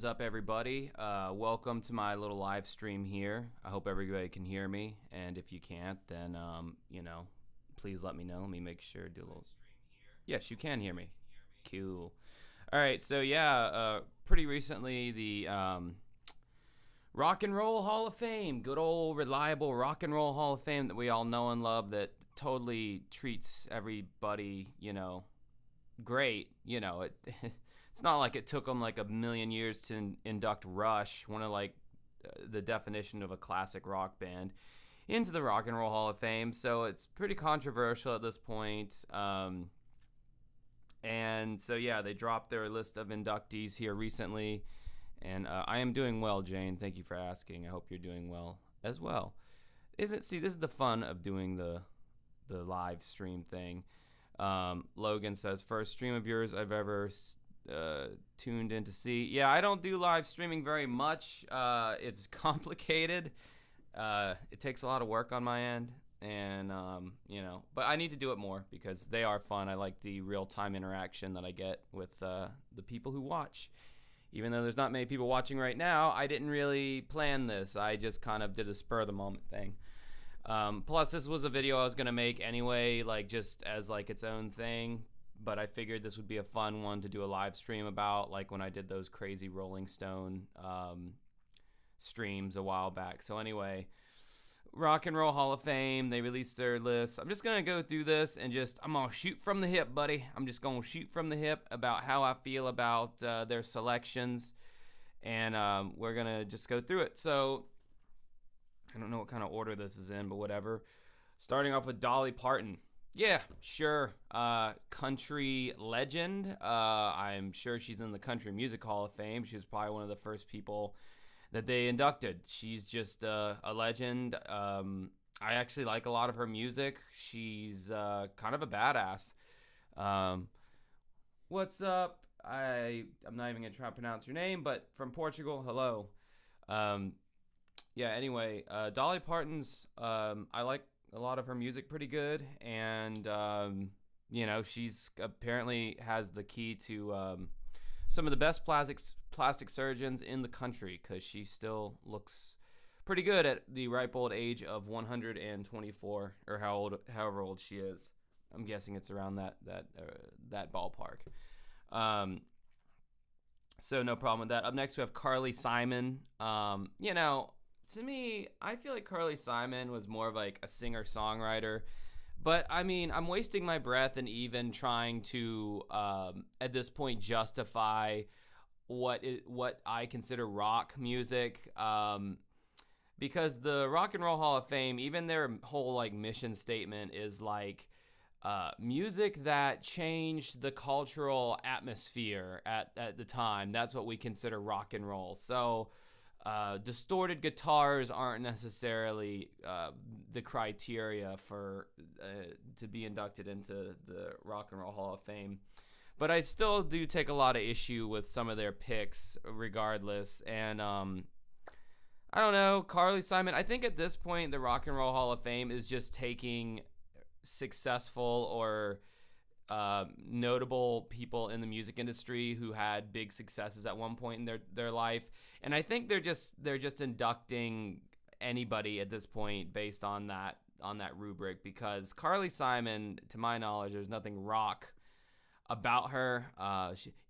up, everybody? Welcome to my little live stream here. I hope everybody can hear me, and if you can't, then please let me know. Let me make sure to do a little. Yes, you can hear me. Cool. All right, so pretty recently the Rock and Roll Hall of Fame, good old reliable Rock and Roll Hall of Fame that we all know and love, that totally treats everybody, great. It's not like it took them like a million years to induct Rush, one of the definition of a classic rock band, into the Rock and Roll Hall of Fame. So it's pretty controversial at this point. They dropped their list of inductees here recently. And I am doing well, Jane. Thank you for asking. I hope you're doing well as well. This is the fun of doing the live stream thing. Logan says, first stream of yours I've ever tuned in to see. Yeah, I don't do live streaming very much. It's complicated. It takes a lot of work on my end, and but I need to do it more because they are fun. I like the real-time interaction that I get with the people who watch. Even though there's not many people watching right now, I didn't really plan this. I just kind of did a spur-of-the-moment thing. Plus, this was a video I was going to make anyway, just as its own thing. But I figured this would be a fun one to do a live stream about, like when I did those crazy Rolling Stone streams a while back. So anyway, Rock and Roll Hall of Fame, they released their list. I'm just going to go through this and I'm going to shoot from the hip, buddy. I'm just going to shoot from the hip about how I feel about their selections. And we're going to just go through it. So I don't know what kind of order this is in, but whatever. Starting off with Dolly Parton. Yeah, sure. Country legend. I'm sure she's in the Country Music Hall of Fame. She was probably one of the first people that they inducted. She's just a legend. I actually like a lot of her music. She's kind of a badass. What's up? I'm not even going to try to pronounce your name, but from Portugal, hello. Anyway, Dolly Parton's, I like a lot of her music pretty good, and she's apparently has the key to some of the best plastic surgeons in the country, because she still looks pretty good at the ripe old age of 124, or however old she is. I'm guessing it's around that ballpark. So no problem with that. Up next we have Carly Simon. To me, I feel like Carly Simon was more of a singer-songwriter. But, I mean, I'm wasting my breath and even trying to, at this point, justify what I consider rock music. Because the Rock and Roll Hall of Fame, even their whole, mission statement is, music that changed the cultural atmosphere at the time. That's what we consider rock and roll. So distorted guitars aren't necessarily the criteria for to be inducted into the Rock and Roll Hall of Fame. But I still do take a lot of issue with some of their picks regardless. And I don't know, Carly Simon, I think at this point the Rock and Roll Hall of Fame is just taking successful or notable people in the music industry who had big successes at one point in their life, and I think they're just inducting anybody at this point based on that rubric, because Carly Simon, to my knowledge, there's nothing rock about her.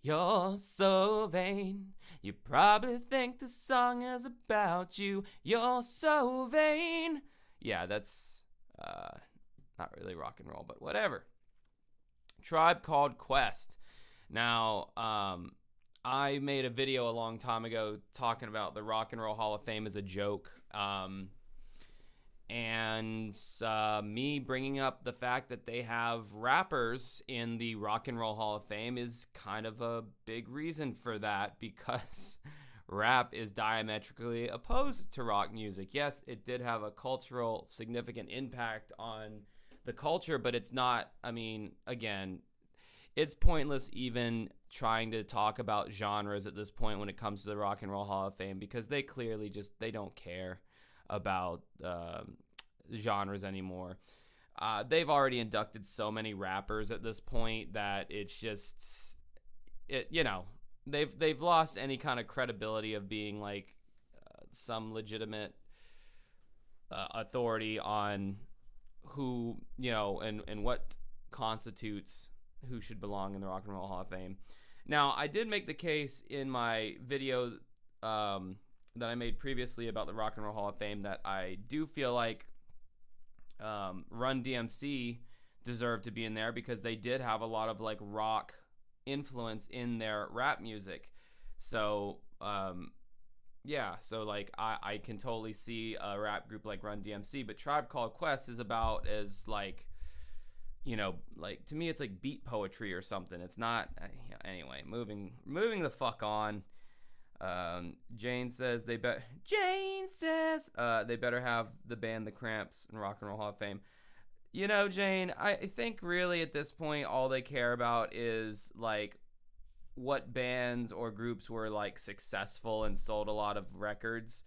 You're so vain, you probably think the song is about you. You're so vain. Yeah, that's not really rock and roll, but whatever. Tribe Called Quest. Now, I made a video a long time ago talking about the Rock and Roll Hall of Fame as a joke. Me bringing up the fact that they have rappers in the Rock and Roll Hall of Fame is kind of a big reason for that, because rap is diametrically opposed to rock music. Yes, it did have a cultural significant impact on the culture, but it's not, again, it's pointless even trying to talk about genres at this point when it comes to the Rock and Roll Hall of Fame, because they clearly they don't care about genres anymore. They've already inducted so many rappers at this point that it's just, they've lost any kind of credibility of being like some legitimate authority on who, and what constitutes who should belong in the Rock and Roll Hall of Fame. Now, I did make the case in my video that I made previously about the Rock and Roll Hall of Fame that I do feel like Run DMC deserved to be in there because they did have a lot of like rock influence in their rap music. So so like I can totally see a rap group like Run DMC, but Tribe Called Quest is about as like, like to me it's like beat poetry or something. It's not. Anyway, moving the fuck on. Jane says they better have the band The Cramps in Rock and Roll Hall of Fame. Jane, I think really at this point all they care about is like what bands or groups were like successful and sold a lot of records.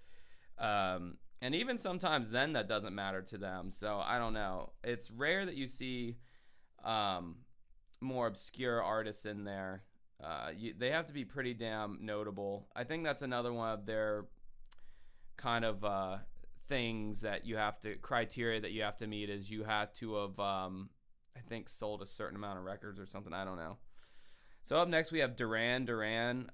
And even sometimes then that doesn't matter to them. So I don't know. It's rare that you see more obscure artists in there. They have to be pretty damn notable. I think that's another one of their kind of things that you have to, criteria that you have to meet is you have to have, I think, sold a certain amount of records or something. I don't know. So up next we have Duran Duran.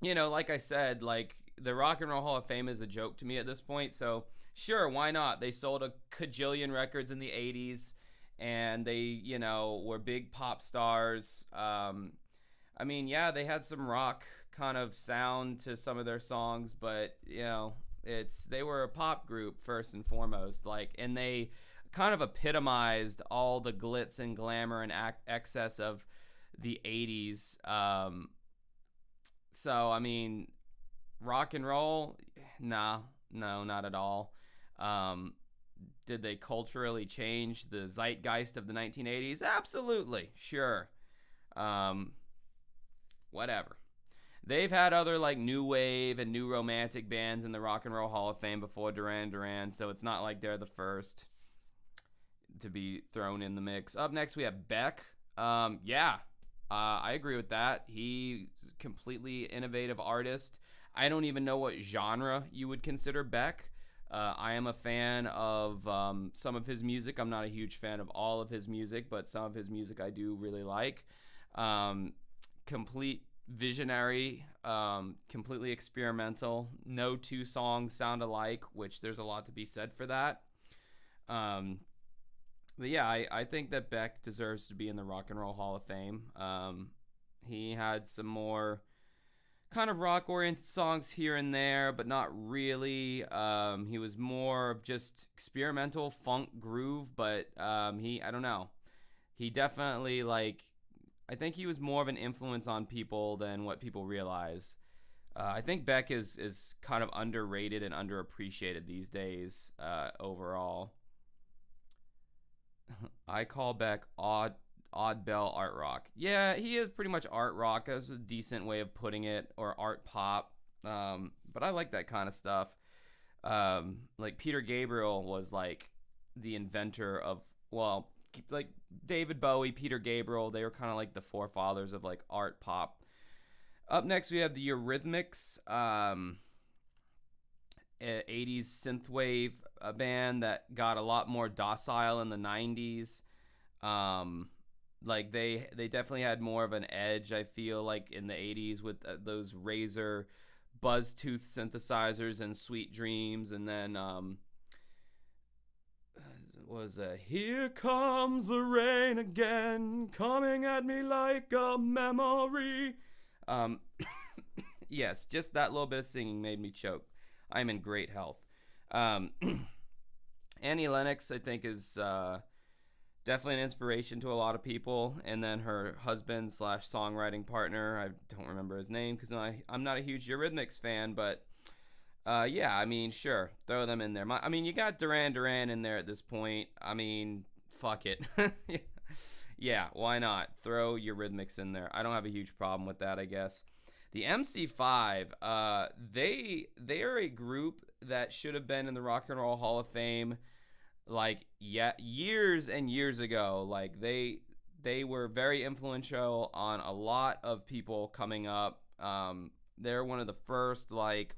Like I said, like the Rock and Roll Hall of Fame is a joke to me at this point. So sure, why not? They sold a cajillion records in the 80s. And they, were big pop stars. They had some rock kind of sound to some of their songs, but they were a pop group first and foremost. And they kind of epitomized all the glitz and glamour and excess of the 80s. Rock and roll, no, not at all. Did they culturally change the zeitgeist of the 1980s? Absolutely. Sure. Whatever. They've had other like new wave and new romantic bands in the Rock and Roll Hall of Fame before Duran Duran, so it's not like they're the first to be thrown in the mix. Up next we have Beck. I agree with that. He's a completely innovative artist. I don't even know what genre you would consider Beck. I am a fan of some of his music. I'm not a huge fan of all of his music, but some of his music I do really like. Complete visionary, completely experimental. No two songs sound alike, which there's a lot to be said for that. I think that Beck deserves to be in the Rock and Roll Hall of Fame. He had some more kind of rock-oriented songs here and there, but not really. He was more of just experimental funk groove, but I don't know. He definitely, I think he was more of an influence on people than what people realize. I think Beck is kind of underrated and underappreciated these days overall. I call Beck oddbell art rock. Yeah, he is pretty much art rock. That's a decent way of putting it, or art pop. But I like that kind of stuff. Peter Gabriel was like the inventor of, like David Bowie, Peter Gabriel. They were kind of like the forefathers of like art pop. Up next we have the Eurythmics, 80s synthwave band that got a lot more docile in the 90s. They definitely had more of an edge, I feel like, in the 80s with those Razor Buzztooth synthesizers and Sweet Dreams, and then Here Comes the Rain Again, coming at me like a memory. Yes, just that little bit of singing made me choke. I'm in great health. Annie Lennox, I think, is definitely an inspiration to a lot of people. And then her husband / songwriting partner, I don't remember his name because I'm not a huge Eurythmics fan, but sure, throw them in there. You got Duran Duran in there at this point. Fuck it. Yeah, why not? Throw Eurythmics in there. I don't have a huge problem with that, I guess. The MC5, they are a group that should have been in the Rock and Roll Hall of Fame years and years ago. they were very influential on a lot of people coming up. They're one of the first like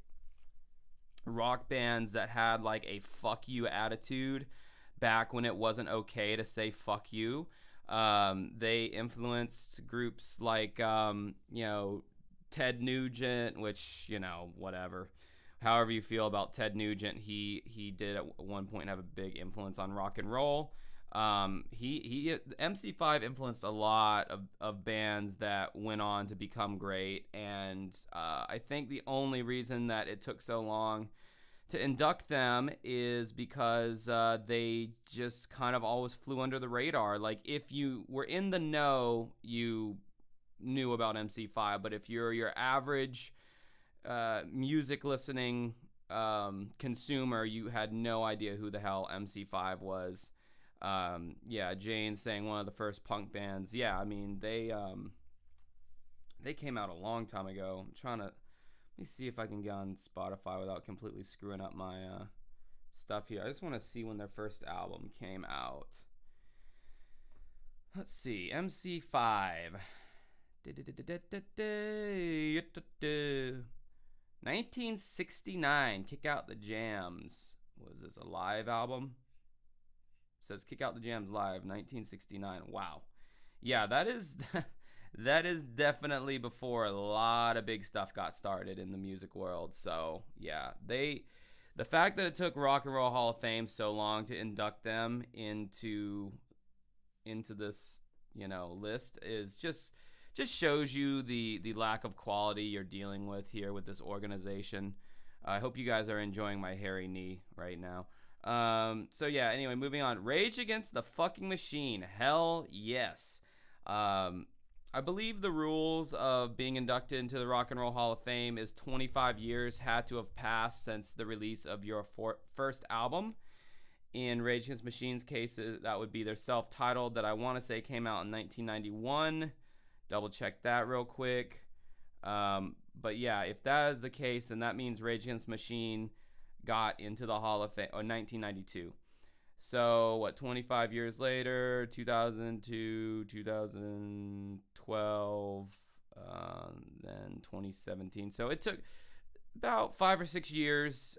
rock bands that had like a fuck you attitude back when it wasn't okay to say fuck you. They influenced groups like Ted Nugent, which, whatever. However you feel about Ted Nugent, he did at one point have a big influence on rock and roll. MC5 influenced a lot of bands that went on to become great, and I think the only reason that it took so long to induct them is because they just kind of always flew under the radar. Like, if you were in the know, you knew about MC5, but if you're your average music listening consumer, you had no idea who the hell MC5 was. Jane saying one of the first punk bands. Yeah, I mean, they came out a long time ago. I'm trying to, let me see if I can get on Spotify without completely screwing up my stuff here. I just want to see when their first album came out. Let's see, MC5. 1969, Kick Out the Jams. Was this a live album? It says Kick Out the Jams live, 1969. Wow. Yeah, that is definitely before a lot of big stuff got started in the music world. So yeah, the fact that it took Rock and Roll Hall of Fame so long to induct them into this list is just shows you the lack of quality you're dealing with here with this organization. I hope you guys are enjoying my hairy knee right now. So yeah, anyway, moving on. Rage Against the Fucking Machine. Hell yes. I believe the rules of being inducted into the Rock and Roll Hall of Fame is 25 years had to have passed since the release of your first album. In Rage Against the Machine's case, that would be their self-titled that I want to say came out in 1991. Double check that real quick. But yeah, if that is the case, then that means Rage Against the Machine got into the Hall of Fame in 1992. So 25 years later, 2002, 2012, then 2017. So it took about 5 or 6 years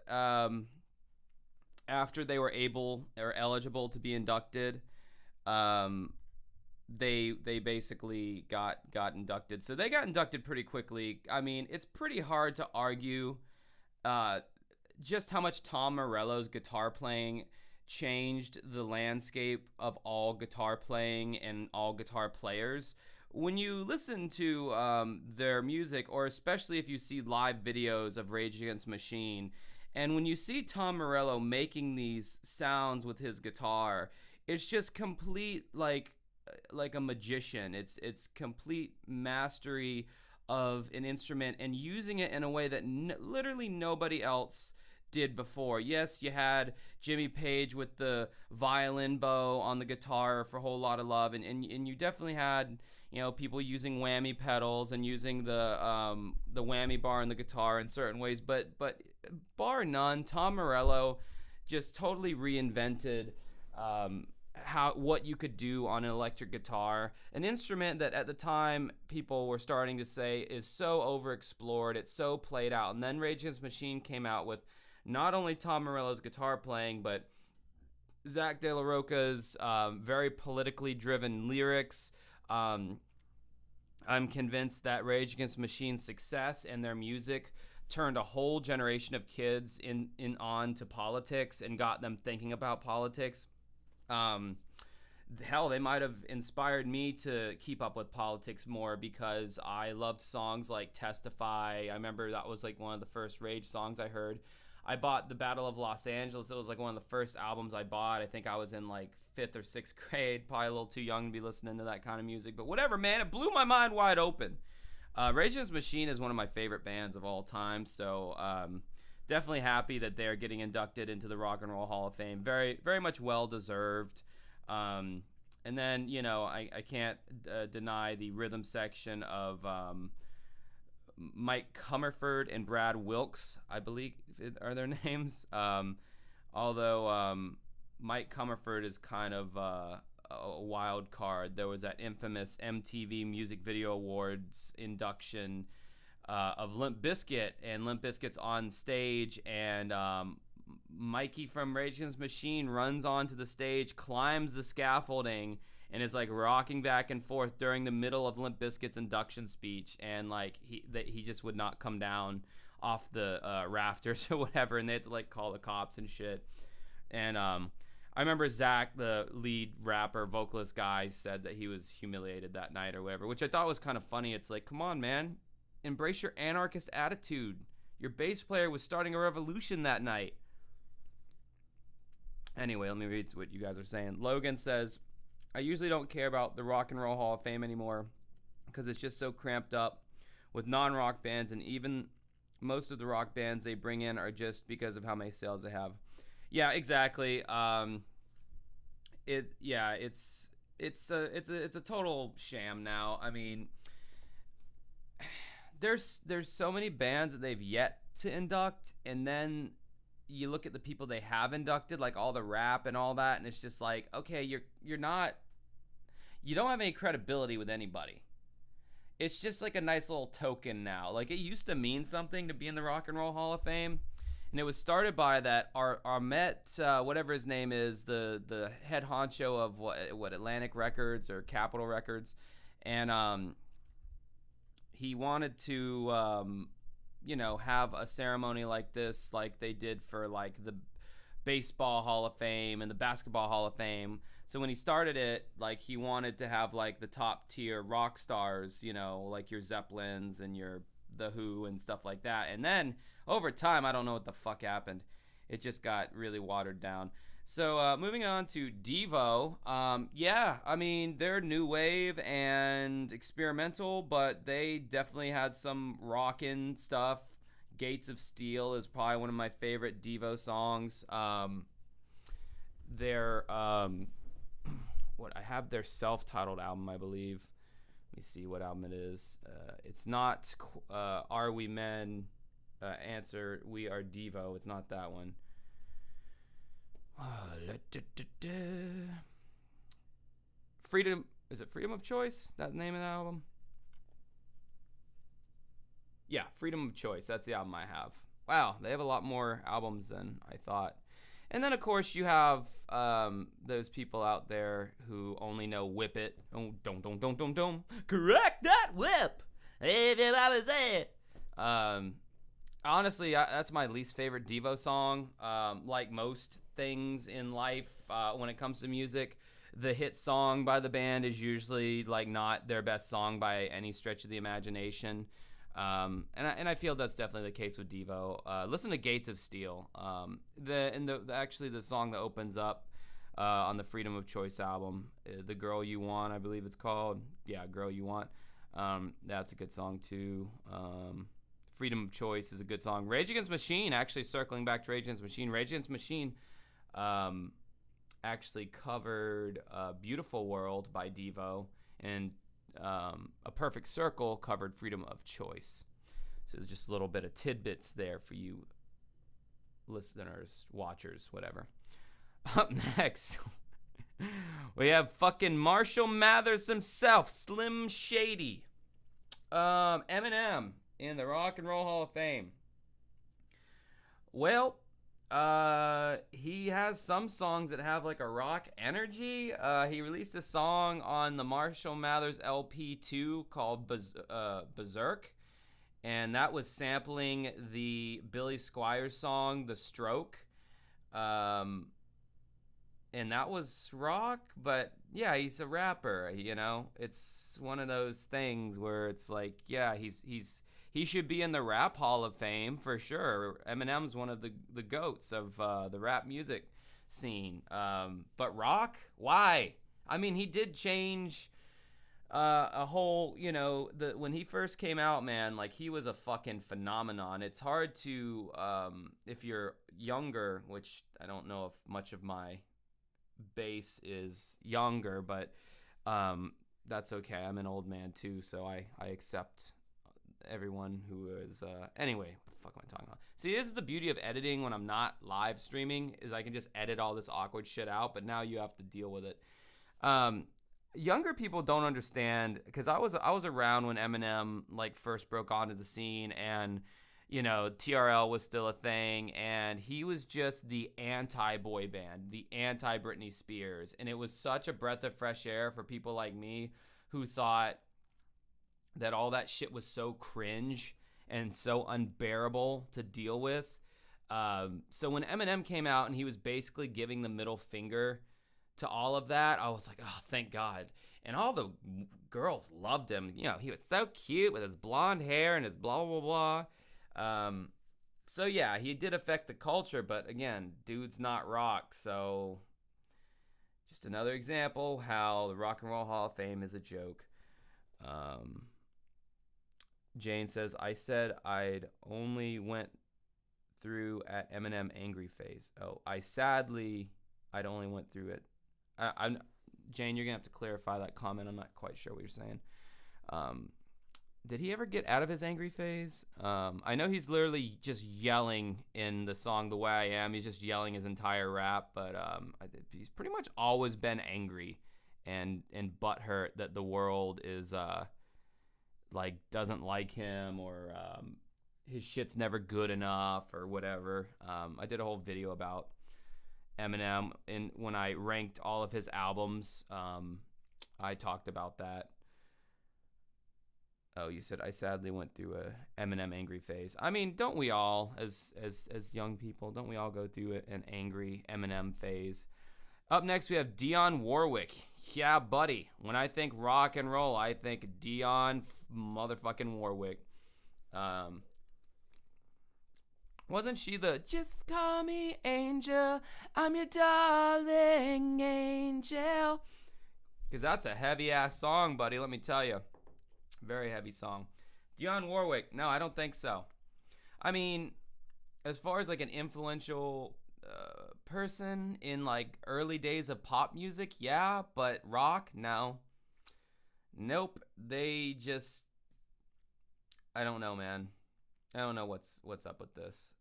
after they were able or eligible to be inducted. They basically got inducted. So they got inducted pretty quickly. I mean, it's pretty hard to argue just how much Tom Morello's guitar playing changed the landscape of all guitar playing and all guitar players. When you listen to their music, or especially if you see live videos of Rage Against the Machine, and when you see Tom Morello making these sounds with his guitar, it's just complete like a magician. It's complete mastery of an instrument and using it in a way that literally nobody else did before. Yes, you had Jimmy Page with the violin bow on the guitar for a Whole Lot of Love, and you definitely had people using whammy pedals and using the whammy bar in the guitar in certain ways, but bar none, Tom Morello just totally reinvented what you could do on an electric guitar, an instrument that at the time people were starting to say is so overexplored, it's so played out. And then Rage Against the Machine came out with not only Tom Morello's guitar playing, but Zach De La Rocha's very politically driven lyrics. I'm convinced that Rage Against the Machine's success and their music turned a whole generation of kids on to politics and got them thinking about politics. Hell, they might have inspired me to keep up with politics more because I loved songs like Testify. I remember that was like one of the first Rage songs I heard. I bought The Battle of Los Angeles. It was like one of the first albums I bought. I think I was in like 5th or 6th grade, probably a little too young to be listening to that kind of music. But whatever, man, it blew my mind wide open. Rage Against the Machine is one of my favorite bands of all time. So definitely happy that they're getting inducted into the Rock and Roll Hall of Fame. Very, very much well-deserved. And then, I can't deny the rhythm section of Mike Comerford and Brad Wilkes, I believe are their names. Although Mike Comerford is kind of a a wild card. There was that infamous MTV Music Video Awards induction of Limp Bizkit, and Limp Bizkit's on stage, and Mikey from Rage Against the Machine runs onto the stage, climbs the scaffolding, and is like rocking back and forth during the middle of Limp Bizkit's induction speech, and like he just would not come down off the rafters or whatever, and they had to like call the cops and shit. And I remember Zach, the lead rapper, vocalist guy, said that he was humiliated that night or whatever, which I thought was kind of funny. It's like, come on, man, embrace your anarchist attitude. Your bass player was starting a revolution that night. Anyway, let me read what you guys are saying. Logan says, I usually don't care about the Rock and Roll Hall of Fame anymore because it's just so cramped up with non-rock bands, and even most of the rock bands they bring in are just because of how many sales they have. Yeah, exactly. It's a total sham now. I mean, there's so many bands that they've yet to induct, and then you look at the people they have inducted, like all the rap and all that, and it's just like, okay, you don't have any credibility with anybody. It's just like a nice little token now. Like, it used to mean something to be in the Rock and Roll Hall of Fame, and it was started by that Armet, whatever his name is, the head honcho of what Atlantic Records or Capitol Records, and he wanted to have a ceremony like this, like they did for like the Baseball Hall of Fame and the Basketball Hall of Fame. So when he started it, like, he wanted to have like the top tier rock stars, like your Zeppelins and your The Who and stuff like that. And then over time, I don't know what the fuck happened. It just got really watered down. So moving on to Devo. Yeah, I mean, they're new wave and experimental, but they definitely had some rockin' stuff. Gates of Steel is probably one of my favorite Devo songs. I have their self-titled album, I believe. Let me see what album it is. It's not Are We Men? Answer, We Are Devo. It's not that one. Freedom, is it Freedom of Choice? That the name of the album? Yeah, Freedom of Choice. That's the album I have. Wow, they have a lot more albums than I thought. And then, of course, you have those people out there who only know Whip It. Oh, don't. Correct that whip. Everybody say it. Honestly, that's my least favorite Devo song. Like most things in life, when it comes to music, the hit song by the band is usually like not their best song by any stretch of the imagination. And I feel that's definitely the case with Devo. Listen to Gates of Steel. Actually the song that opens up on the Freedom of Choice album, The Girl You Want, I believe it's called. Yeah, Girl You Want. That's a good song too. Freedom of Choice is a good song. Rage Against the Machine, actually circling back to Rage Against the Machine. Rage Against the Machine actually covered Beautiful World by Devo, and A Perfect Circle covered Freedom of Choice. So just a little bit of tidbits there for you listeners, watchers, whatever. Up next, we have fucking Marshall Mathers himself, Slim Shady. Eminem in the Rock and Roll Hall of Fame. Well, he has some songs that have like a rock energy. He released a song on the Marshall Mathers LP2 called Berserk, and that was sampling the Billy Squires song The Stroke. And that was rock, but yeah, he's a rapper, It's one of those things where it's like, yeah, he should be in the Rap Hall of Fame for sure. Eminem's one of the goats of the rap music scene. But rock? Why? I mean, he did change a whole, when he first came out, man, like, he was a fucking phenomenon. It's hard to, if you're younger, which I don't know if much of my base is younger, but that's okay. I'm an old man too, so I accept everyone who is anyway, what the fuck am I talking about? See, this is the beauty of editing when I'm not live streaming, is I can just edit all this awkward shit out, but now you have to deal with it. Um, Younger people don't understand because I was around when Eminem like first broke onto the scene, and TRL was still a thing, and he was just the anti boy band, the anti Britney Spears, and it was such a breath of fresh air for people like me who thought that all that shit was so cringe and so unbearable to deal with. So when Eminem came out and he was basically giving the middle finger to all of that, I was like, oh, thank God. And all the girls loved him. He was so cute with his blonde hair and his blah, blah, blah. So yeah, he did affect the culture, but again, dude's not rock. So just another example how the Rock and Roll Hall of Fame is a joke. Jane says, I said I'd only went through at Eminem angry phase. Oh, I'd only went through it. Jane, you're gonna have to clarify that comment. I'm not quite sure what you're saying. Did he ever get out of his angry phase? I know he's literally just yelling in the song "The Way I Am." He's just yelling his entire rap, but he's pretty much always been angry and butthurt that the world is doesn't like him, or his shit's never good enough or whatever. I did a whole video about Eminem, and when I ranked all of his albums, I talked about that. Oh, you said I sadly went through a Eminem angry phase. I mean, don't we all, as young people, don't we all go through an angry Eminem phase? Up next, we have Dionne Warwick. Yeah, buddy. When I think rock and roll, I think Dionne motherfucking Warwick. Wasn't she the "Just Call Me Angel, I'm your darling angel"? Because that's a heavy-ass song, buddy, let me tell you. Very heavy song. Dionne Warwick, no, I don't think so. I mean, as far as like an influential person in like early days of pop music, yeah, but rock, no. Nope, they just, I don't know, man. I don't know what's up with this.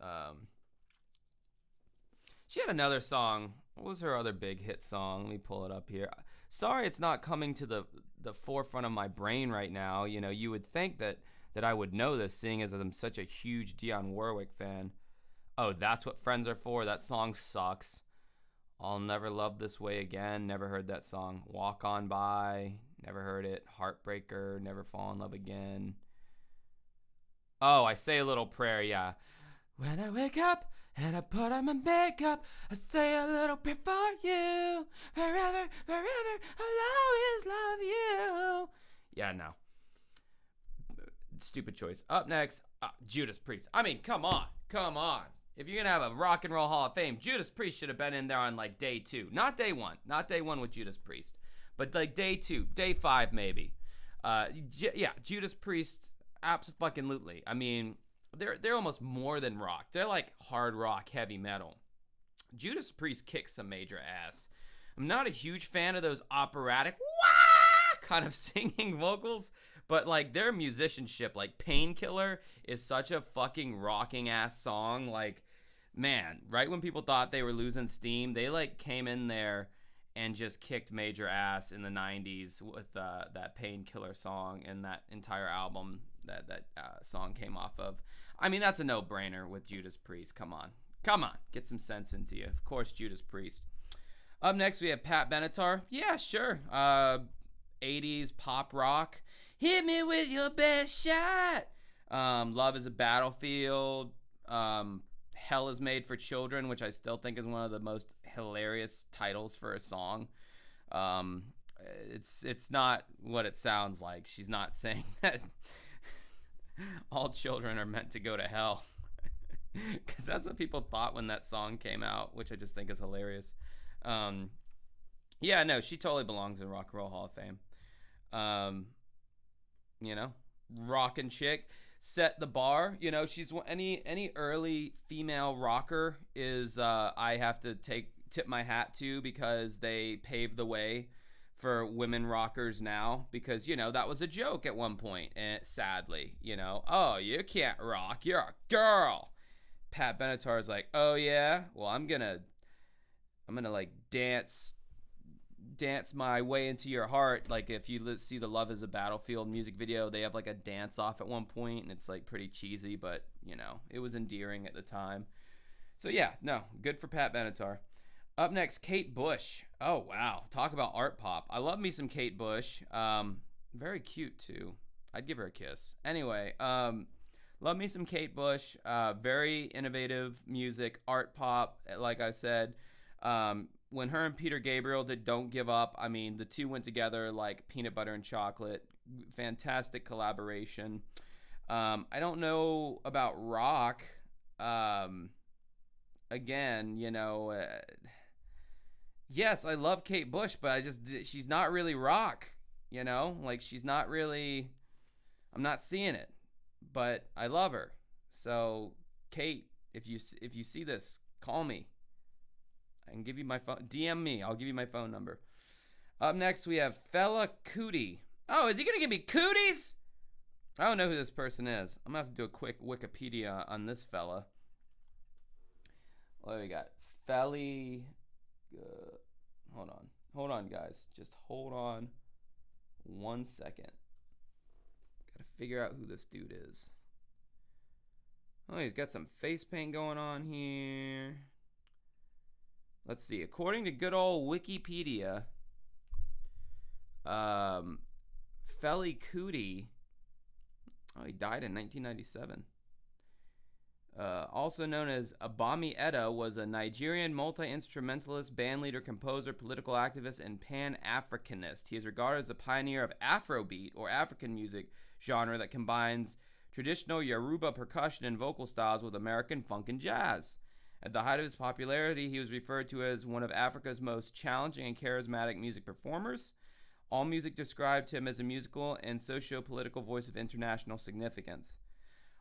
She had another song. What was her other big hit song? Let me pull it up here. Sorry it's not coming to the forefront of my brain right now. You would think that I would know this, seeing as I'm such a huge Dionne Warwick fan. Oh, That's What Friends Are For. That song sucks. I'll Never Love This Way Again. Never heard that song. Walk On By. Never heard it. Heartbreaker. Never Fall in Love Again. Oh, I Say a Little Prayer, yeah. When I wake up and I put on my makeup, I say a little prayer for you. Forever, forever, I'll always love you. Yeah, no. Stupid choice. Up next, Judas Priest. I mean, come on. If you're going to have a Rock and Roll Hall of Fame, Judas Priest should have been in there on like day 2. Not day 1. Not day 1 with Judas Priest. But like day 2, day 5 maybe. Yeah, Judas Priest, absolutely. I mean, they're almost more than rock. They're like hard rock, heavy metal. Judas Priest kicks some major ass. I'm not a huge fan of those operatic wah kind of singing vocals, but like their musicianship, like Painkiller is such a fucking rocking ass song. Like, man, right when people thought they were losing steam, they like came in there and just kicked major ass in the 90s with that Painkiller song and that entire album that song came off of. I mean, that's a no-brainer with Judas Priest. Come on, get some sense into you. Of course, Judas Priest. Up next, we have Pat Benatar. Yeah, sure. 80s pop rock. Hit me with your best shot. Love is a Battlefield. Hell is Made for Children, which I still think is one of the most hilarious titles for a song. It's not what it sounds like. She's not saying that all children are meant to go to hell, because that's what people thought when that song came out, which I just think is hilarious. Yeah, no, she totally belongs in Rock and Roll Hall of Fame. Rockin' chick, set the bar. She's any early female rocker is I have to tip my hat to, because they paved the way for women rockers now, because that was a joke at one point, and sadly, oh, you can't rock, you're a girl. Pat Benatar is like, oh yeah, well I'm gonna like dance Dance My Way Into Your Heart. Like, if you see the Love Is a Battlefield music video, they have like a dance off at one point, and it's like pretty cheesy, but you know, it was endearing at the time. So yeah, no, good for Pat Benatar. Up next, Kate Bush. Oh wow, talk about art pop. I love me some Kate Bush. Very cute too. I'd give her a kiss. Anyway, love me some Kate Bush. Very innovative music, art pop. Like I said, when her and Peter Gabriel did "Don't Give Up," I mean, the two went together like peanut butter and chocolate. Fantastic collaboration. I don't know about rock. Again, you know, yes, I love Kate Bush, but she's not really rock. You know, like she's not really. I'm not seeing it, but I love her. So, Kate, if you see this, call me. I can give you my phone. DM me. I'll give you my phone number. Up next, we have Fela Kuti. Oh, is he going to give me cooties? I don't know who this person is. I'm going to have to do a quick Wikipedia on this fella. What do we got? Feli. Hold on, guys. Just hold on 1 second. Gotta figure out who this dude is. Oh, he's got some face paint going on here. Let's see. According to good old Wikipedia, Feli Kuti, oh, he died in 1997. Also known as Abami Etta, was a Nigerian multi-instrumentalist, bandleader, composer, political activist, and Pan-Africanist. He is regarded as a pioneer of Afrobeat, or African music genre that combines traditional Yoruba percussion and vocal styles with American funk and jazz. At the height of his popularity, he was referred to as one of Africa's most challenging and charismatic music performers. AllMusic described him as a musical and socio-political voice of international significance.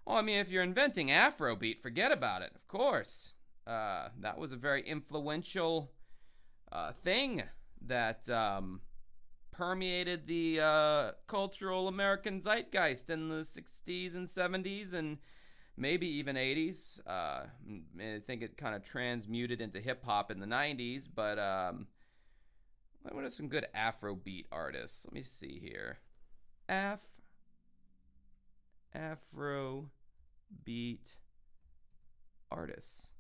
Well, I mean, if you're inventing Afrobeat, forget about it, of course. That was a very influential thing that permeated the cultural American zeitgeist in the 60s and 70s and maybe even 80s. I think it kind of transmuted into hip-hop in the 90s, but what are some good Afrobeat artists? Let me see here. Afrobeat artists.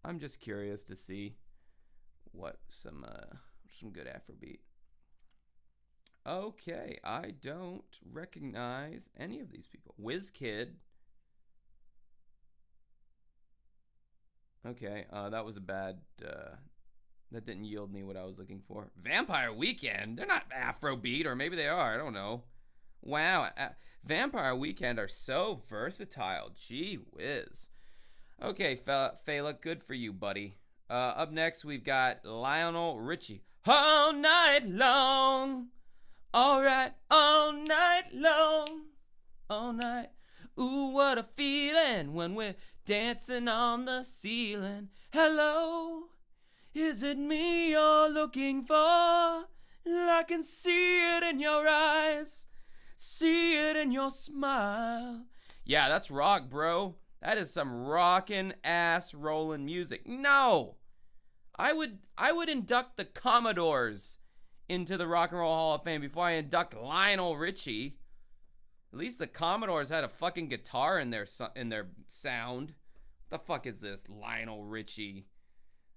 I'm just curious to see what some good Afrobeat. Okay, I don't recognize any of these people. WizKid. Okay, that was a bad. That didn't yield me what I was looking for. Vampire Weekend. They're not Afrobeat, or maybe they are. I don't know. Wow, Vampire Weekend are so versatile. Gee whiz. Okay, Fela, good for you, buddy. Up next, we've got Lionel Richie. All night long. All right, all night long. All night. Ooh, what a feeling when we're dancing on the ceiling. Hello, is it me you're looking for? I can see it in your eyes. See it in your smile. Yeah, that's rock, bro. That is some rockin' ass rollin' music. No, I would induct the Commodores into the Rock and Roll Hall of Fame before I induct Lionel Richie. At least the Commodores had a fucking guitar in their sound. What the fuck is this, Lionel Richie?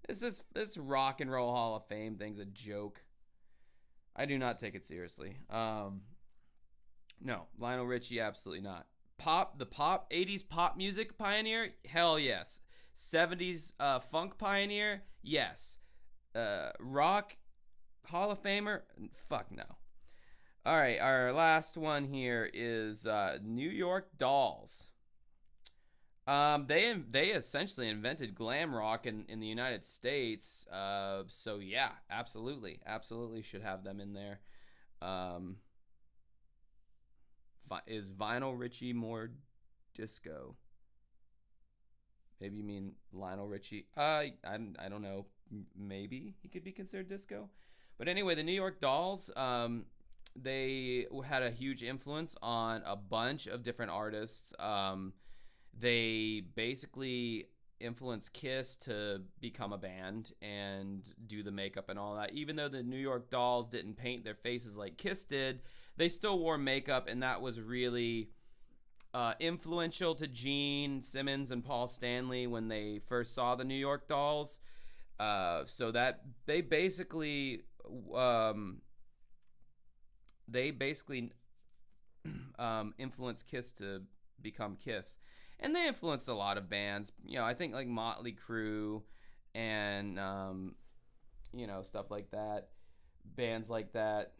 This Rock and Roll Hall of Fame thing's a joke. I do not take it seriously. No, Lionel Richie, absolutely not. The 80s pop music pioneer? Hell yes. 70s funk pioneer? Yes. Rock Hall of Famer? Fuck no. All right, our last one here is New York Dolls. They essentially invented glam rock in the United States. So yeah, absolutely should have them in there. Is Vinyl Richie more disco? Maybe you mean Lionel Richie. I don't know. Maybe he could be considered disco. But anyway, the New York Dolls, they had a huge influence on a bunch of different artists. They basically influence Kiss to become a band and do the makeup and all that. Even though the New York Dolls didn't paint their faces like Kiss did, they still wore makeup, and that was really influential to Gene Simmons and Paul Stanley when they first saw the New York Dolls. So that they basically influenced Kiss to become Kiss. And they influenced a lot of bands. You know, I think like Motley Crue and, you know, stuff like that. Bands like that.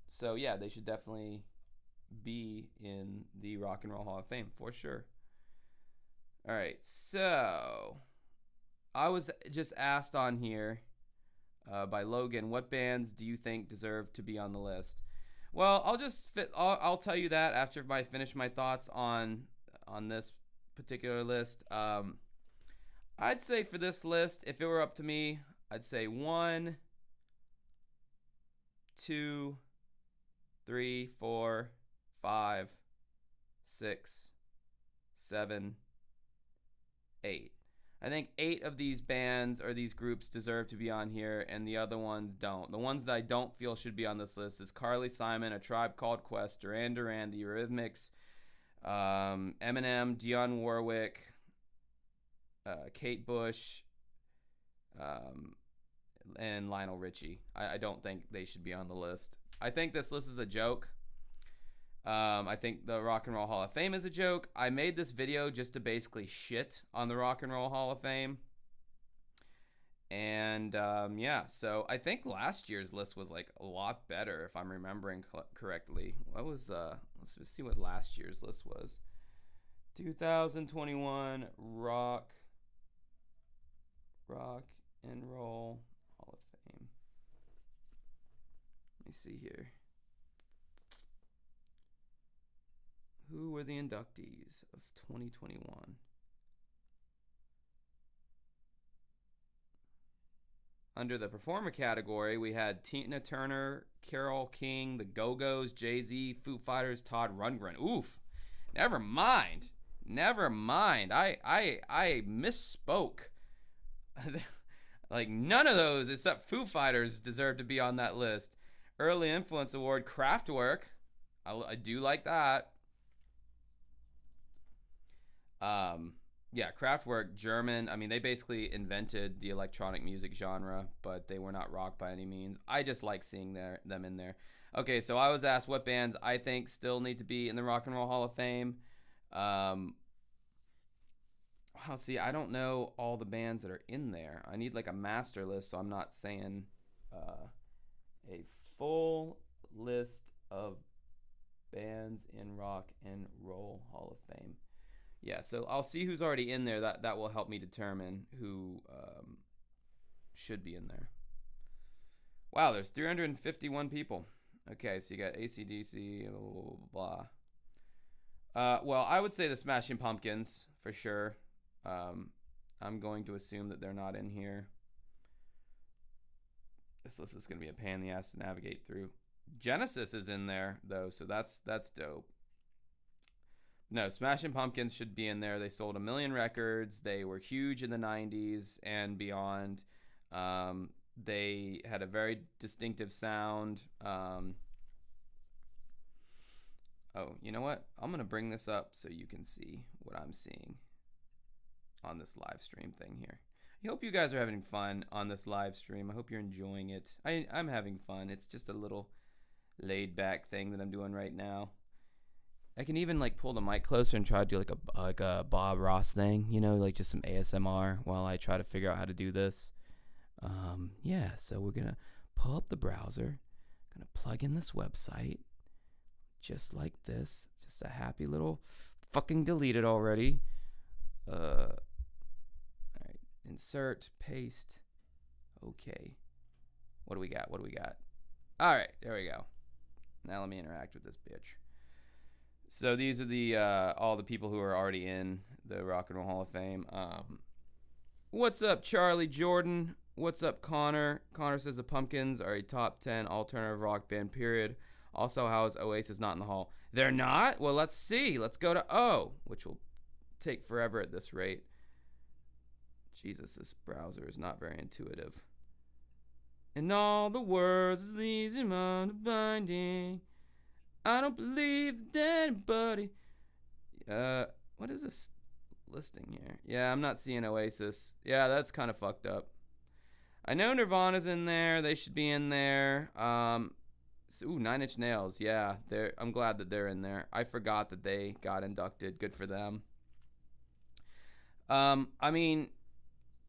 So, yeah, they should definitely be in the Rock and Roll Hall of Fame for sure. All right, so I was just asked on here by Logan, what bands do you think deserve to be on the list? Well, I'll tell you that after I finish my thoughts on this particular list. I'd say for this list, if it were up to me, I'd say 1, 2, 3, 4, 5, 6, 7, 8. I think 8 of these bands or these groups deserve to be on here, and the other ones don't. The ones that I don't feel should be on this list is Carly Simon, A Tribe Called Quest, Duran Duran, The Eurythmics, Eminem, Dionne Warwick, Kate Bush, and Lionel Richie. I don't think they should be on the list. I think this list is a joke. I think the Rock and Roll Hall of Fame is a joke. I made this video just to basically shit on the Rock and Roll Hall of Fame. And, yeah, so I think last year's list was, like, a lot better, if I'm remembering correctly. What was, let's see what last year's list was. 2021 Rock and Roll Hall of Fame. Let me see here. Who were the inductees of 2021? Under the performer category, we had Tina Turner, Carole King, the Go-Go's, Jay-Z, Foo Fighters, Todd Rundgren. Oof. Never mind. I misspoke. Like, none of those except Foo Fighters deserve to be on that list. Early Influence Award, Kraftwerk. I do like that. Yeah, Kraftwerk, German. I mean, they basically invented the electronic music genre, but they were not rock by any means. I just like seeing them in there. Okay, so I was asked what bands I think still need to be in the Rock and Roll Hall of Fame. Well, see, I don't know all the bands that are in there. I need like a master list, so I'm not saying a full list of bands in Rock and Roll Hall of Fame. Yeah, so I'll see who's already in there. That will help me determine who should be in there. Wow, there's 351 people. Okay, so you got AC/DC, blah, blah, blah. Well, I would say the Smashing Pumpkins, for sure. I'm going to assume that they're not in here. This list is going to be a pain in the ass to navigate through. Genesis is in there, though, so that's dope. No, Smashing Pumpkins should be in there. They sold 1 million records. They were huge in the 90s and beyond. They had a very distinctive sound. Oh, you know what? I'm going to bring this up so you can see what I'm seeing on this live stream thing here. I hope you guys are having fun on this live stream. I hope you're enjoying it. I'm having fun. It's just a little laid back thing that I'm doing right now. I can even like pull the mic closer and try to do like a Bob Ross thing, you know, like just some ASMR while I try to figure out how to do this. Yeah, so we're gonna pull up the browser, gonna plug in this website, just like this. Just a happy little fucking deleted already. All right, insert, paste. Okay, what do we got? All right, there we go. Now let me interact with this bitch. So these are the all the people who are already in the Rock and Roll Hall of Fame. What's up, Charlie Jordan? What's up, Connor? Connor says the Pumpkins are a top 10 alternative rock band, period. Also, how is Oasis not in the hall? They're not? Well, let's see. Let's go to O, which will take forever at this rate. Jesus, this browser is not very intuitive. And all the words is easy mind binding. I don't believe that anybody. What is this listing here? Yeah, I'm not seeing Oasis. Yeah, that's kind of fucked up. I know Nirvana's in there. They should be in there. Nine Inch Nails. Yeah, I'm glad that they're in there. I forgot that they got inducted. Good for them. I mean,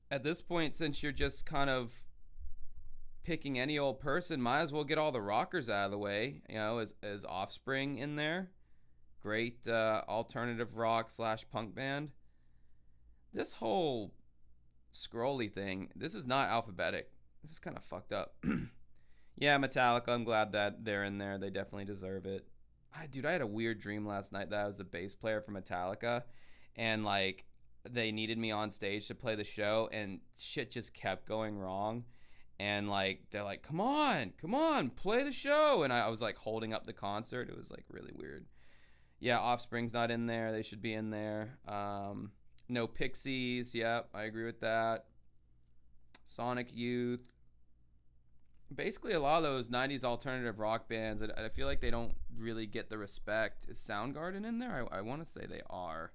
at this point, since you're just kind of picking any old person, might as well get all the rockers out of the way. You know, as Offspring in there. Great alternative rock / punk band. This whole scrolly thing, this is not alphabetic. This is kind of fucked up. Yeah, Metallica, I'm glad that they're in there. They definitely deserve it. Dude, I had a weird dream last night that I was the bass player for Metallica, and like they needed me on stage to play the show, and shit just kept going wrong. And like they're like, come on, play the show. And I was like holding up the concert. It was like really weird. Yeah, Offspring's not in there. They should be in there. No Pixies. Yep, I agree with that. Sonic Youth. Basically, a lot of those 90s alternative rock bands, I feel like they don't really get the respect. Is Soundgarden in there? I want to say they are.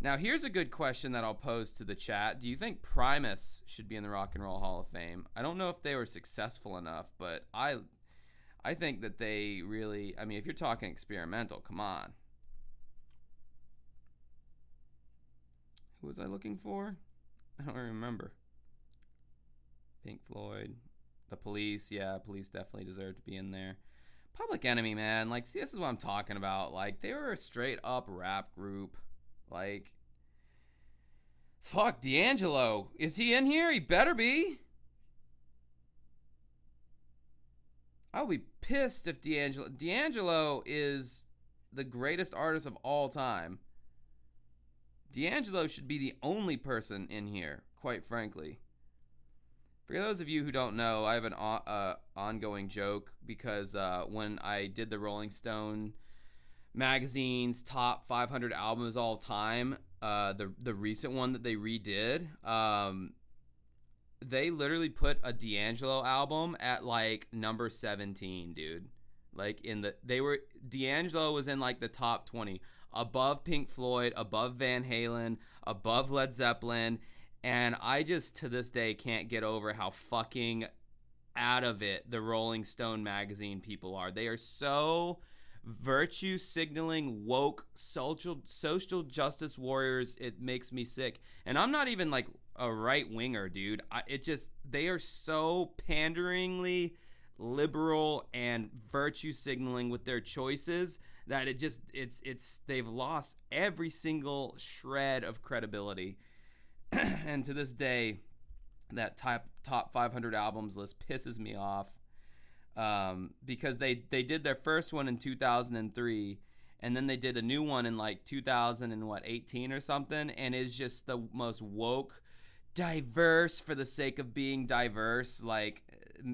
Now, here's a good question that I'll pose to the chat. Do you think Primus should be in the Rock and Roll Hall of Fame? I don't know if they were successful enough, but I think that they really, I mean, if you're talking experimental, come on. Who was I looking for? I don't remember. Pink Floyd. The Police. Yeah, Police definitely deserve to be in there. Public Enemy, man. Like, see, this is what I'm talking about. Like, they were a straight up rap group. Like, fuck, D'Angelo. Is he in here? He better be. I'll be pissed if D'Angelo is the greatest artist of all time. D'Angelo should be the only person in here, quite frankly. For those of you who don't know, I have an ongoing joke because when I did the Rolling Stone magazine's top 500 albums all time, the recent one that they redid, they literally put a D'Angelo album at like number 17, dude. Like D'Angelo was in like the top 20, above Pink Floyd, above Van Halen, above Led Zeppelin, and I just to this day can't get over how fucking out of it the Rolling Stone magazine people are. They are so virtue signaling, woke, social justice warriors. It makes me sick. And I'm not even like a right winger, dude. They are so panderingly liberal and virtue signaling with their choices that they've lost every single shred of credibility. And to this day, that top 500 albums list pisses me off. Because they did their first one in 2003, and then they did a new one in like 2018 or something, and it's just the most woke, diverse for the sake of being diverse. Like,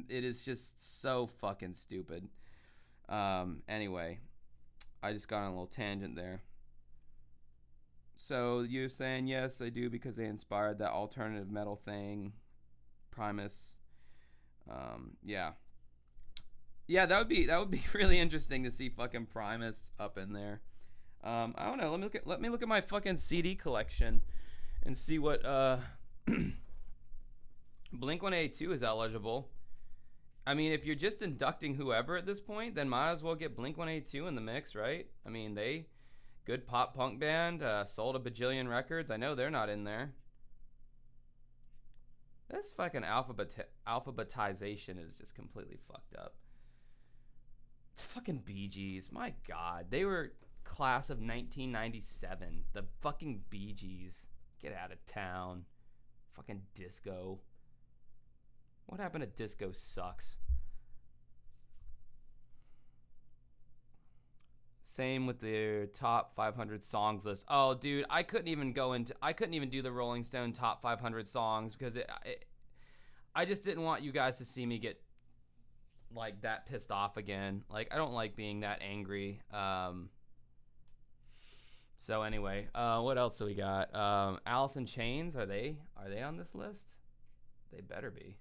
it is just so fucking stupid. Anyway, I just got on a little tangent there. So you're saying yes, I do, because they inspired that alternative metal thing, Primus. Yeah. Yeah, that would be really interesting to see fucking Primus up in there. I don't know. Let me look at my fucking CD collection and see what Blink-182 is eligible. I mean, if you're just inducting whoever at this point, then might as well get Blink-182 in the mix, right? I mean, good pop punk band, sold a bajillion records. I know they're not in there. This fucking alphabetization is just completely fucked up. The fucking Bee Gees, my God, they were class of 1997. The fucking Bee Gees, get out of town. Fucking disco. What happened to disco sucks. Same with their top 500 songs list. Oh, dude, I couldn't even do the Rolling Stone top 500 songs because I just didn't want you guys to see me get like that pissed off again. Like, I don't like being that angry. So anyway, what else do we got? Alice in Chains, are they on this list? They better be.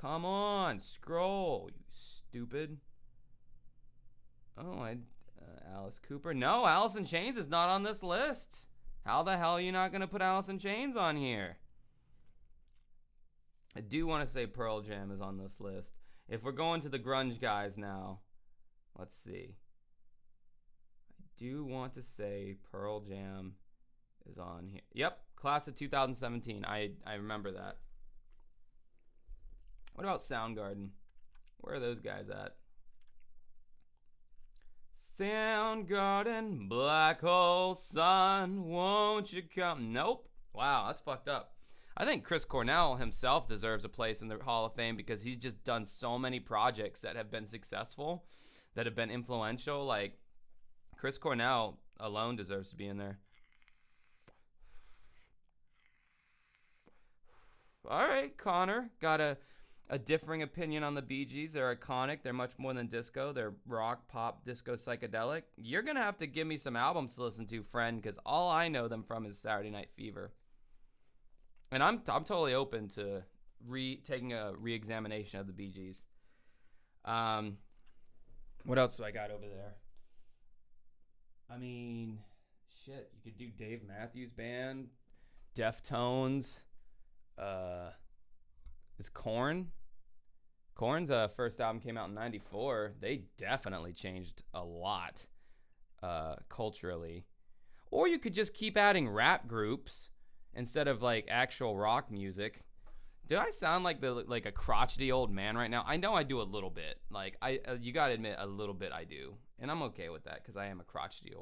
Come on, scroll, you stupid. Oh, Alice Cooper. No, Alice in Chains is not on this list. How the hell are you not going to put Alice in Chains on here? I do want to say Pearl Jam is on this list. If we're going to the grunge guys now, let's see. I do want to say Pearl Jam is on here. Yep, class of 2017. I remember that. What about Soundgarden? Where are those guys at? Soundgarden, Black Hole Sun, won't you come? Nope. Wow, that's fucked up. I think Chris Cornell himself deserves a place in the Hall of Fame because he's just done so many projects that have been successful, that have been influential. Like, Chris Cornell alone deserves to be in there. All right, Connor. Got a differing opinion on the Bee Gees. They're iconic. They're much more than disco. They're rock, pop, disco, psychedelic. You're going to have to give me some albums to listen to, friend, because all I know them from is Saturday Night Fever. And I'm totally open to taking a re-examination of the Bee Gees. What else do I got over there? I mean, shit. You could do Dave Matthews Band, Deftones. Is Korn? Korn's first album came out in '94. They definitely changed a lot culturally. Or you could just keep adding rap groups instead of like actual rock music. Do I sound like a crotchety old man right now? I know I do a little bit. Like you gotta admit, a little bit I do, and I'm okay with that because I am a crotchety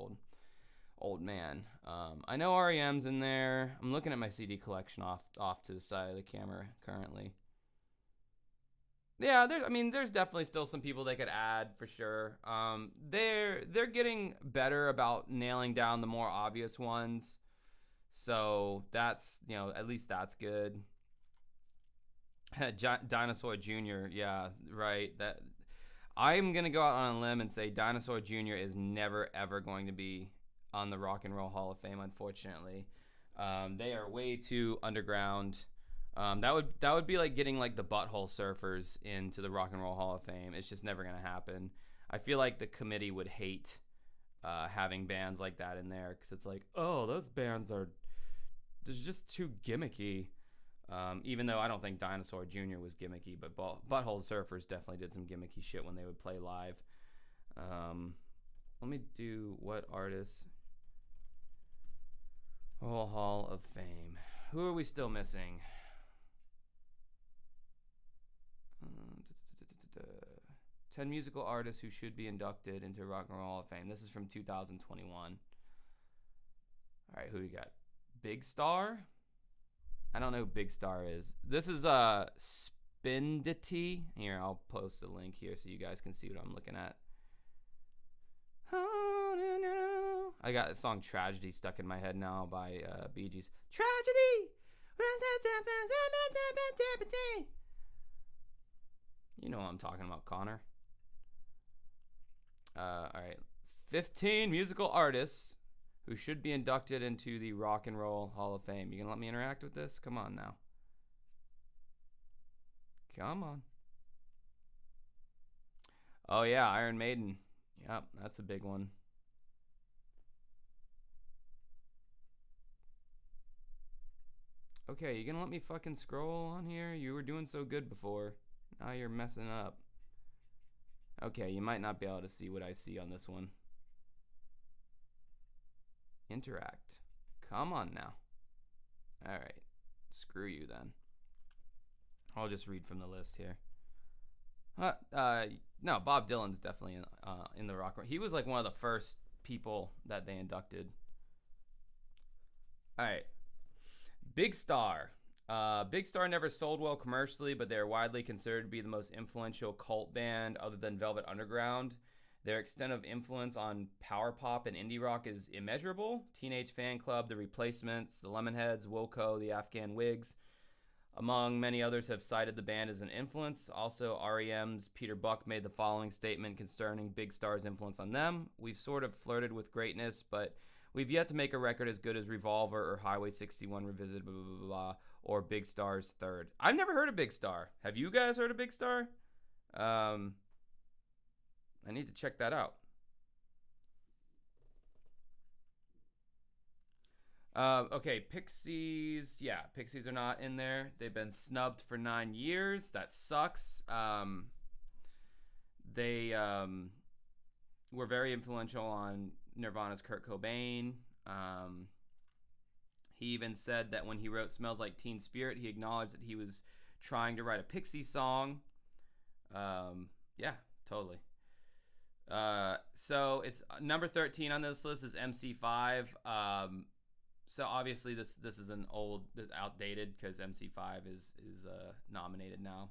old man. I know REM's in there. I'm looking at my CD collection off to the side of the camera currently. Yeah, there's definitely still some people they could add for sure. They're getting better about nailing down the more obvious ones. So that's, at least that's good. Dinosaur Jr., yeah, right. That I'm going to go out on a limb and say Dinosaur Jr. is never, ever going to be on the Rock and Roll Hall of Fame, unfortunately. They are way too underground. That would be like getting like the Butthole Surfers into the Rock and Roll Hall of Fame. It's just never going to happen. I feel like the committee would hate having bands like that in there because it's like, oh, those bands are just too gimmicky. Even though I don't think Dinosaur Jr. was gimmicky, but Butthole Surfers definitely did some gimmicky shit when they would play live. Let me do what artists? Hall of Fame. Who are we still missing? 10 musical artists who should be inducted into Rock and Roll Hall of Fame. This is from 2021. All right, who do you got? Big Star? I don't know who Big Star is. This is Spindity. Here, I'll post a link here so you guys can see what I'm looking at. I got the song Tragedy stuck in my head now by Bee Gees. Tragedy! You know what I'm talking about, Connor. All right. 15 musical artists who should be inducted into the Rock and Roll Hall of Fame. You gonna let me interact with this? Come on now. Come on. Oh yeah, Iron Maiden. Yep, that's a big one. Okay, you gonna let me fucking scroll on here? You were doing so good before. Now you're messing up. Okay, you might not be able to see what I see on this one. Interact. Come on now. Alright. Screw you then. I'll just read from the list here. No, Bob Dylan's definitely in the rock. He was like one of the first people that they inducted. Alright. Big Star. Big Star never sold well commercially, but they're widely considered to be the most influential cult band other than Velvet Underground. Their extent of influence on power pop and indie rock is immeasurable. Teenage Fan Club, The Replacements, The Lemonheads, Wilco, The Afghan Wigs. among many others, have cited the band as an influence. Also, REM's Peter Buck made the following statement concerning Big Star's influence on them. We've sort of flirted with greatness, but we've yet to make a record as good as Revolver or Highway 61 Revisited, blah, blah, blah, blah, or Big Star's Third. I've never heard of Big Star. Have you guys heard of Big Star? I need to check that out. Okay, Pixies. Yeah, Pixies are not in there. They've been snubbed for 9 years. That sucks. They were very influential on Nirvana's Kurt Cobain. He even said that when he wrote Smells Like Teen Spirit, he acknowledged that he was trying to write a Pixie song. Yeah, totally. So it's number 13 on this list is MC5. So obviously this is an outdated because MC5 is nominated now.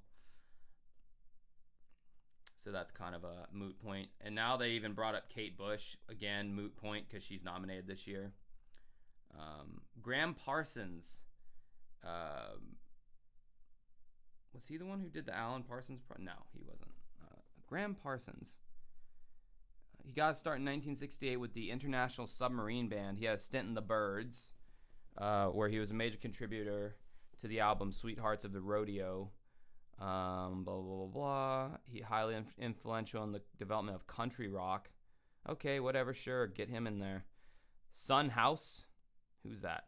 So that's kind of a moot point. And now they even brought up Kate Bush. Again, moot point because she's nominated this year. Graham Parsons. Was he the one who did the Alan Parsons? No, he wasn't. Graham Parsons. He got a start in 1968 with the International Submarine Band. He had a stint in the Byrds, where he was a major contributor to the album Sweethearts of the Rodeo. Blah, blah, blah, blah. He highly influential in the development of country rock. Okay, whatever, sure, get him in there. Son House. Who's that?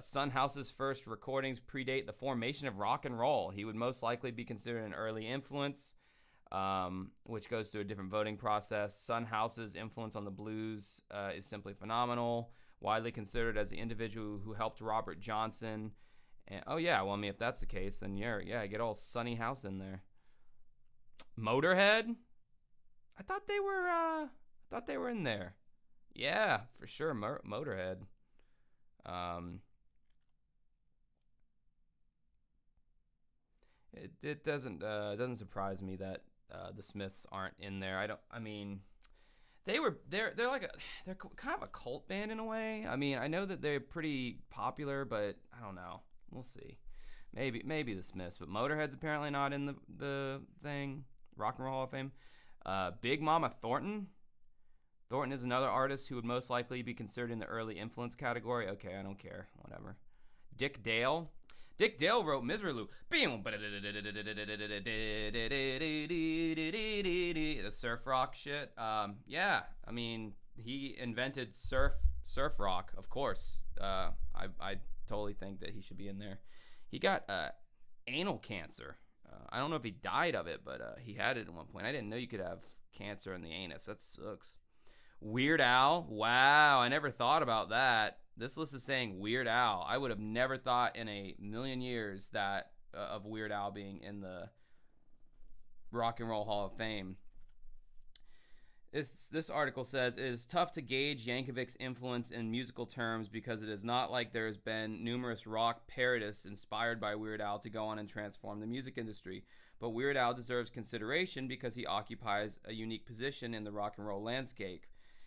Son House's first recordings predate the formation of rock and roll. He would most likely be considered an early influence, which goes through a different voting process. Son House's influence on the blues is simply phenomenal, widely considered as the individual who helped Robert Johnson. And, oh yeah, well, I mean, if that's the case, then yeah, get all Sonny House in there. Motorhead, I thought they were in there. Yeah, for sure, Motorhead. It doesn't surprise me that the Smiths aren't in there. I mean, they're kind of a cult band in a way. I mean, I know that they're pretty popular, but I don't know. We'll see. Maybe the Smiths, but Motorhead's apparently not in the thing. Rock and Roll Hall of Fame. Big Mama Thornton. Thornton is another artist who would most likely be considered in the early influence category. Okay, I don't care. Whatever. Dick Dale. Dick Dale wrote Misery Loop. The surf rock shit. Yeah, I mean, he invented surf rock, of course. I totally think that he should be in there. He got anal cancer. I don't know if he died of it, but he had it at one point. I didn't know you could have cancer in the anus. That sucks. Weird Al. Wow, I never thought about that. This list is saying Weird Al. I would have never thought in a million years that of Weird Al being in the Rock and Roll Hall of Fame. This article says, it is tough to gauge Yankovic's influence in musical terms because it is not like there has been numerous rock parodists inspired by Weird Al to go on and transform the music industry. But Weird Al deserves consideration because he occupies a unique position in the rock and roll landscape.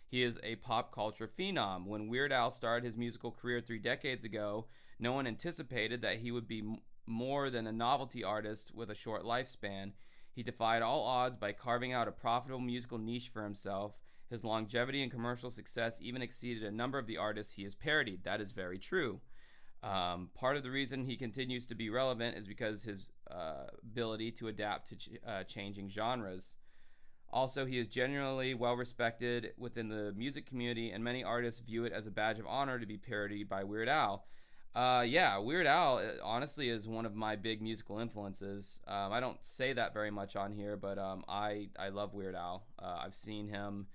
He is a pop culture phenom. When Weird Al started his musical career 3 decades ago, no one anticipated that he would be more than a novelty artist with a short lifespan. He defied all odds by carving out a profitable musical niche for himself. His longevity and commercial success even exceeded a number of the artists he has parodied. That is very true. Part of the reason he continues to be relevant is because his ability to adapt to changing genres. Also, he is generally well respected within the music community, and many artists view it as a badge of honor to be parodied by Weird Al. Yeah, Weird Al honestly is one of my big musical influences. I don't say that very much on here, but I love Weird Al. I've seen him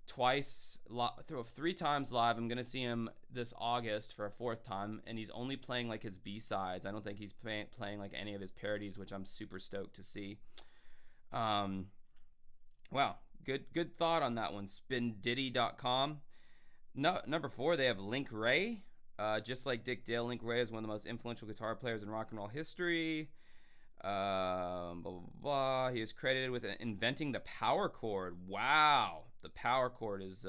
twice, 3 times live. I'm going to see him this August for a 4th time, and he's only playing like his B-sides. I don't think he's playing like any of his parodies, which I'm super stoked to see. Wow, good thought on that one. Spindiddy.com. No, number 4, they have Link Wray. Just like Dick Dale, Link Wray is one of the most influential guitar players in rock and roll history. Blah, blah, blah. He is credited with inventing the power chord. Wow, the power chord is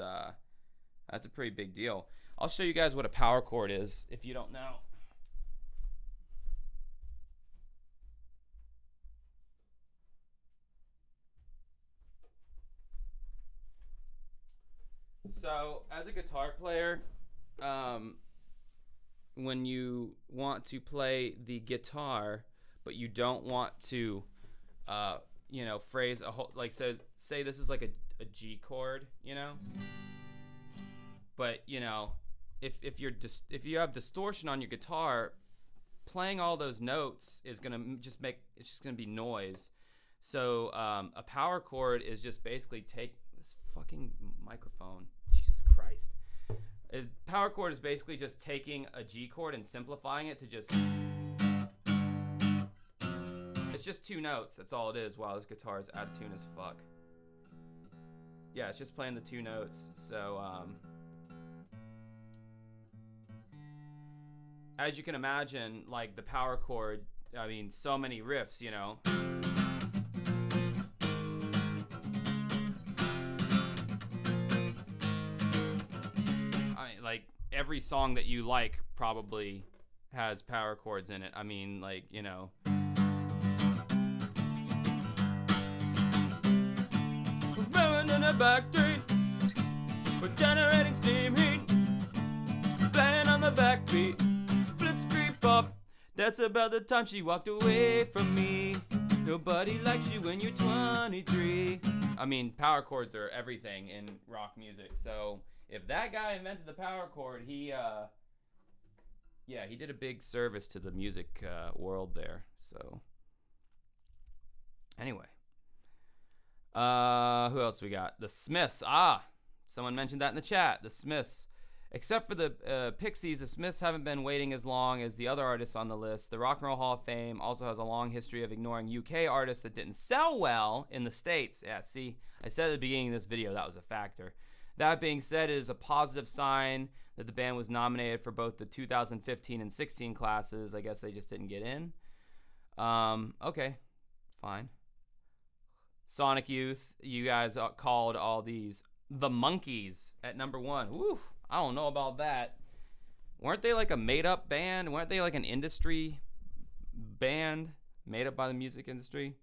that's a pretty big deal. I'll show you guys what a power chord is if you don't know. So, as a guitar player, when you want to play the guitar, but you don't want to, phrase a whole, like, so say this is like a G chord, but if you have distortion on your guitar, playing all those notes is gonna it's just gonna be noise. So a power chord is just basically take this fucking microphone. Jesus Christ. A power chord is basically just taking a G chord and simplifying it to just. It's just two notes. That's all it is. Wow, this guitar is out of tune as fuck. Yeah, it's just playing the two notes. So as you can imagine, like the power chord, I mean, so many riffs, Like every song that you like probably has power chords in it. I mean, like, Running in the back street, we're generating steam heat, playing on the backbeat, blitzkrieg pop. That's about the time she walked away from me. Nobody likes you when you're 23. I mean, power chords are everything in rock music. So if that guy invented the power chord, he did a big service to the music world there. So anyway, who else we got? The Smiths. Someone mentioned that in the chat. The Smiths. Except for the Pixies, the Smiths haven't been waiting as long as the other artists on the list. The Rock and Roll Hall of Fame also has a long history of ignoring UK artists that didn't sell well in the States. Yeah, see, I said at the beginning of this video that was a factor. That being said, it is a positive sign that the band was nominated for both the 2015 and 16 classes. I guess they just didn't get in. Okay, fine. Sonic Youth, you guys called all these the Monkees at number 1. Woo, I don't know about that. Weren't they like a made-up band? Weren't they like an industry band made up by the music industry?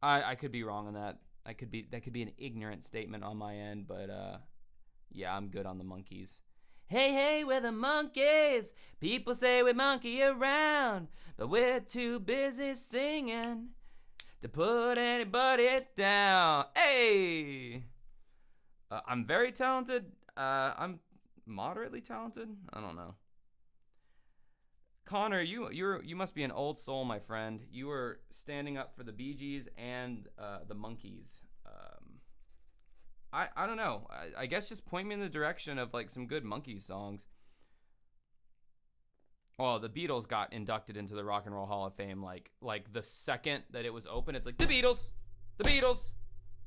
I could be wrong on that. That could be an ignorant statement on my end, but yeah, I'm good on the Monkees. Hey, hey, we're the Monkees. People say we monkey around, but we're too busy singing to put anybody down. Hey, I'm very talented. I'm moderately talented. I don't know. Connor, you must be an old soul, my friend. You were standing up for the Bee Gees and the Monkees. I don't know. I guess just point me in the direction of like some good Monkees songs. Oh, the Beatles got inducted into the Rock and Roll Hall of Fame like the second that it was open. It's like the Beatles,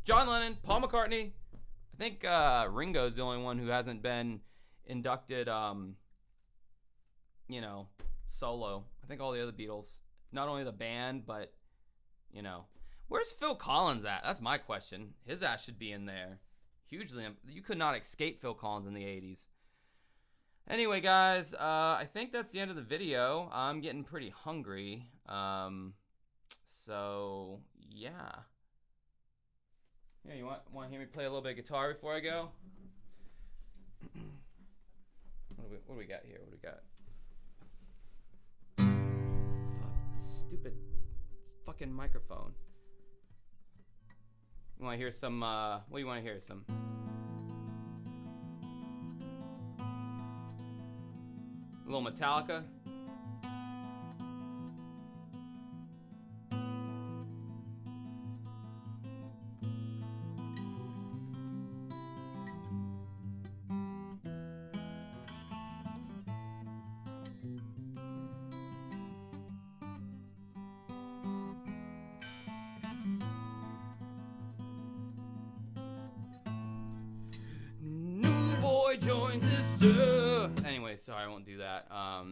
John Lennon, Paul McCartney. I think Ringo's the only one who hasn't been inducted. Solo. I think all the other Beatles, not only the band, but where's Phil Collins at? That's my question. His ass should be in there. Hugely, you could not escape Phil Collins in the 80s. Anyway, guys, I think that's the end of the video. I'm getting pretty hungry. So yeah. Yeah, you want to hear me play a little bit of guitar before I go? What do we got here? What do we got? Stupid fucking microphone. You want to hear some, what do you want to hear? Some... a little Metallica? Joins this earth. Anyway, sorry, I won't do that. A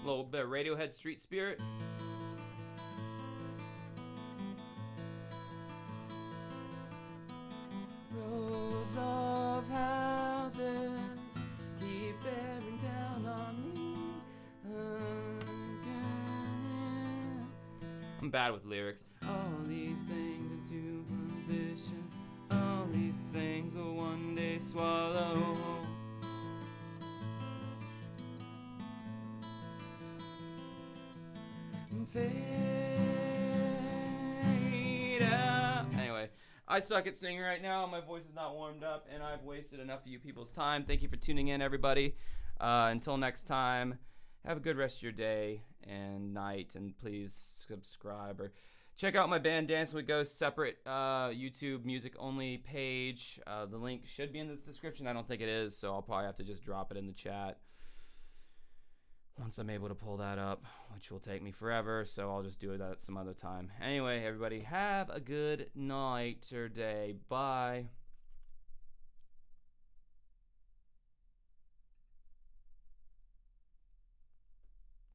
little bit of Radiohead, Street Spirit. Rows of houses keep bearing down on me. I'm bad with lyrics. all these things into position. All these things will one day swallow. Fade out. Anyway, I suck at singing right now. My voice is not warmed up, and I've wasted enough of you people's time. Thank you for tuning in, everybody. Until next time, have a good rest of your day and night, and please subscribe or check out my band Dancing with Ghosts separate YouTube music only page. The link should be in this description. I don't think it is, so I'll probably have to just drop it in the chat once I'm able to pull that up, which will take me forever, so I'll just do it at some other time. Anyway, everybody, have a good night or day. Bye.